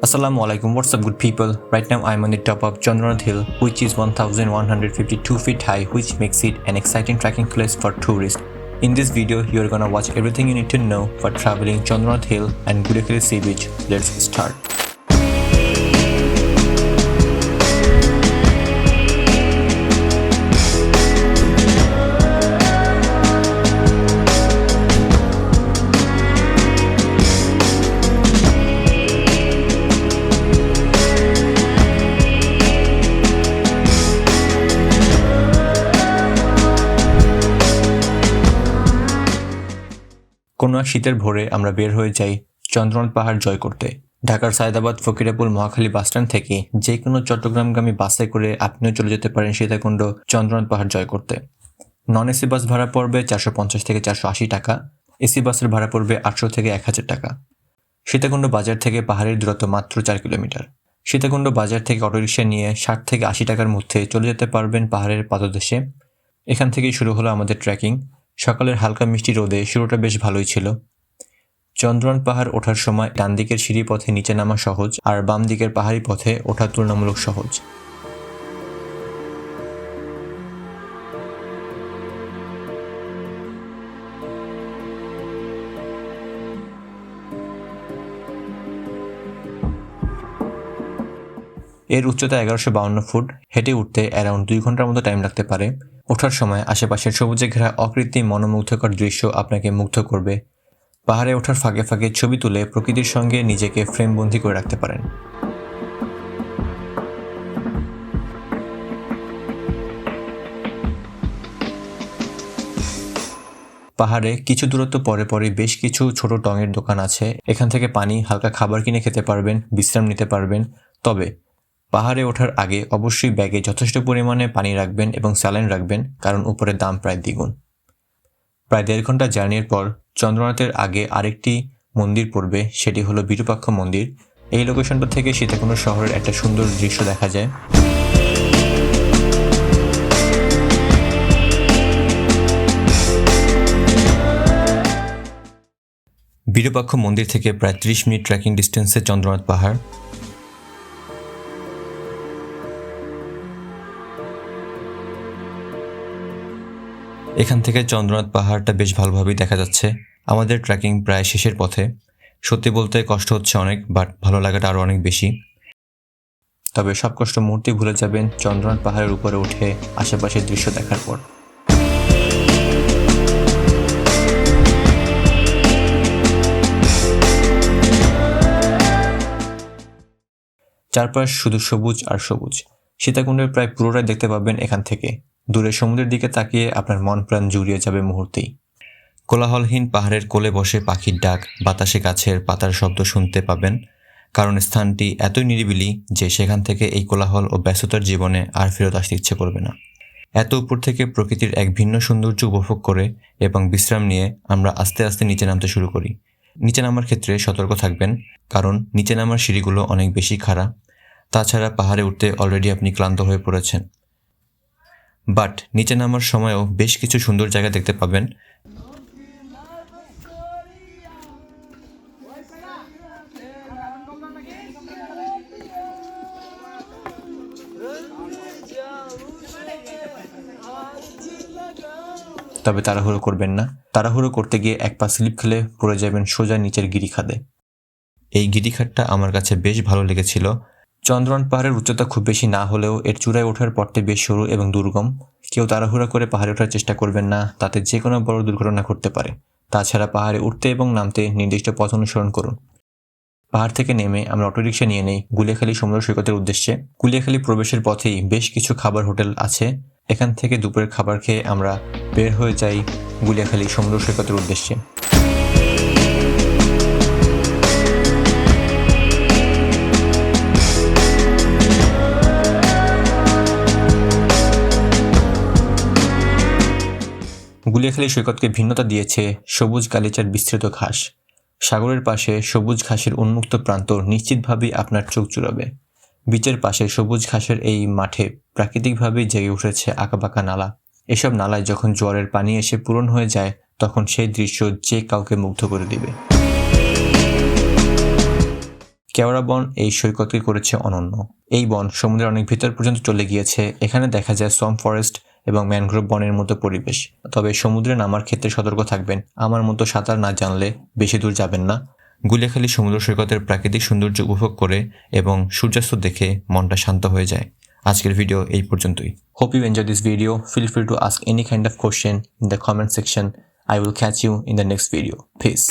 Assalamu alaikum, what's up good people? Right now I'm on the top of Chandranath Hill, which is 1152 feet high, which makes it an exciting trekking place for tourists. In this video, you're gonna watch everything you need to know for traveling Chandranath Hill and Gudekali Sea Beach. Let's start. কোনো এক শীতের ভোরে আমরা বের হয়ে যাই চন্দ্রনাথ পাহাড় জয় করতে। ঢাকার সায়দাবাদ ফকিরাপুল মহাখালী বাসস্ট্যান্ড থেকে যে কোনো চট্টগ্রামগামী বাসে করে আপনিও চলে যেতে পারেন সীতাকুণ্ড চন্দ্রনাথ পাহাড় জয় করতে। নন এসি বাস ভাড়া পড়বে 450 থেকে 480 টাকা, এসি বাসের ভাড়া পড়বে 800 থেকে 1000 টাকা। সীতাকুণ্ড বাজার থেকে পাহাড়ের দূরত্ব মাত্র 4 কিলোমিটার। সীতাকুণ্ড বাজার থেকে অটোরিকশা নিয়ে 60 থেকে 80 টাকার মধ্যে চলে যেতে পারবেন পাহাড়ের পাদদেশে। এখান থেকেই শুরু হলো আমাদের ট্রেকিং। সকালের হালকা মিষ্টি রোদে শুরুটা বেশ ভালোই ছিল। চন্দ্রনাথ পাহাড় ওঠার সময় ডান দিকের সিঁড়ি পথে নিচে নামা সহজ, আর বাম দিকের পাহাড়ি পথে ওঠা তুলনামূলক সহজ। এর উচ্চতা 1152 ফুট। হেঁটে উঠতে অ্যারাউন্ড 2 ঘন্টার মতো টাইম লাগতে পারে। ওঠার সময় আশেপাশের সবুজে ঘেরা অকৃত্রিম মনোমুগ্ধকর দৃশ্য আপনাকে মুগ্ধ করবে। পাহাড়ে ওঠার ফাঁকে ফাঁকে ছবি তুলে প্রকৃতির সঙ্গে নিজেকে ফ্রেমবন্দি করে রাখতে পারেন। পাহাড়ে কিছু দূরত্ব পরে পরে বেশ কিছু ছোট টঙের দোকান আছে। এখান থেকে পানি, হালকা খাবার কিনে খেতে পারবেন, বিশ্রাম নিতে পারবেন। তবে পাহাড়ে ওঠার আগে অবশ্যই ব্যাগে যথেষ্ট পরিমাণে পানি রাখবেন এবং স্যালাইন রাখবেন, কারণ উপরের দাম প্রায় দ্বিগুণ। প্রায় 1.5 ঘন্টা জার্নির পর চন্দ্রনাথের আগে আরেকটি মন্দির পড়বে, সেটি হলো বিরূপাক্ষ মন্দির। এই লোকেশনটা থেকে সীতাকুণ্ড শহরের একটা সুন্দর দৃশ্য দেখা যায়। বিরূপাক্ষ মন্দির থেকে প্রায় 30 মিনিট ট্রেকিং ডিস্টেন্সে চন্দ্রনাথ পাহাড়। এখান থেকে চন্দ্রনাথ পাহাড়টা বেশ ভালোভাবেই দেখা যাচ্ছে। আমাদের ট্রেকিং প্রায় শেষের পথে। সত্যি বলতে কষ্ট হচ্ছে অনেক, বাট ভালো লাগাটা আরও অনেক বেশি। তবে সব কষ্ট মুহূর্তে ভুলে যাবেন চন্দ্রনাথ পাহাড়ের উপরে উঠে আশেপাশের দৃশ্য দেখার পর। চারপাশ শুধু সবুজ আর সবুজ। সীতাকুণ্ডের প্রায় পুরোটাই দেখতে পাবেন এখান থেকে। দূরে সমুদ্রের দিকে তাকিয়ে আপনার মন প্রাণ জুড়িয়ে যাবে মুহূর্তেই। কোলাহলহীন পাহাড়ের কোলে বসে পাখির ডাক, বাতাসে গাছের পাতার শব্দ শুনতে পাবেন, কারণ স্থানটি এতই নিরিবিলি যে সেখান থেকে এই কোলাহল ও ব্যস্ততার জীবনে আর ফেরত আসতে ইচ্ছে করবে না। এত উপর থেকে প্রকৃতির এক ভিন্ন সৌন্দর্য উপভোগ করে এবং বিশ্রাম নিয়ে আমরা আস্তে আস্তে নিচে নামতে শুরু করি। নিচে নামার ক্ষেত্রে সতর্ক থাকবেন, কারণ নিচে নামার সিঁড়িগুলো অনেক বেশি খাড়া। তাছাড়া পাহাড়ে উঠতে অলরেডি আপনি ক্লান্ত হয়ে পড়েছেন, বাট নিচে নামার সময়ও বেশ কিছু সুন্দর জায়গা দেখতে পাবেন। তবে তাড়াহুড়ো করবেন না। তাড়াহুড়ো করতে গিয়ে এক পা স্লিপ খেলে পড়ে যাবেন সোজা নিচের গিরিখাদে। এই গিরিখাতটা আমার কাছে বেশ ভালো লেগেছিল। চন্দ্রনাথ পাহাড়ের উচ্চতা খুব বেশি না হলেও এর চূড়ায় ওঠার পথটি বেশ সরু এবং দুর্গম। কেউ তাড়াহুড়া করে পাহাড়ে ওঠার চেষ্টা করবেন না, তাতে যে কোনো বড় দুর্ঘটনা ঘটতে পারে। তাছাড়া পাহাড়ে উঠতে এবং নামতে নির্দিষ্ট পথ অনুসরণ করুন। পাহাড় থেকে নেমে আমরা অটোরিকশা নিয়ে নেই গুলিয়াখালী সমুদ্র সৈকতের উদ্দেশ্যে। গুলিয়াখালী প্রবেশের পথেই বেশ কিছু খাবার হোটেল আছে। এখান থেকে দুপুরের খাবার খেয়ে আমরা বের হয়ে যাই গুলিয়াখালী সমুদ্র সৈকতের উদ্দেশ্যে। গুলিয়াখালী সৈকতকে ভিন্নতা দিয়েছে সবুজ গালিচার বিস্তৃত ঘাস। সাগরের পাশে সবুজ ঘাসের উন্মুক্ত প্রান্তর নিশ্চিতভাবেই আপনার চোখ জুড়াবে। বিচের পাশে সবুজ ঘাসের এই মাঠে প্রাকৃতিকভাবেই জেগে উঠেছে আঁকাবাঁকা নালা। এসব নালায় যখন জোয়ারের পানি এসে পূরণ হয়ে যায়, তখন সেই দৃশ্য যে কাউকে মুগ্ধ করে দিবে। কেওড়া বন এই সৈকতকে করেছে অনন্য। এই বন সমুদ্রের অনেক ভিতর পর্যন্ত চলে গিয়েছে। এখানে দেখা যায় সোয়াম্প ফরেস্ট এবং ম্যানগ্রোভ বনের মতো পরিবেশ। তবে সমুদ্রে নামার ক্ষেত্রে সতর্ক থাকবেন। আমার মতো সাঁতার না জানলে বেশি দূর যাবেন না। গুলিয়াখালী সমুদ্র সৈকতের প্রাকৃতিক সৌন্দর্য উপভোগ করে এবং সূর্যাস্ত দেখে মনটা শান্ত হয়ে যায়। আজকের ভিডিও এই পর্যন্তই। Hope you enjoyed this video. Feel free to ask any kind of question in the comment section. I will catch you in the next video. Peace.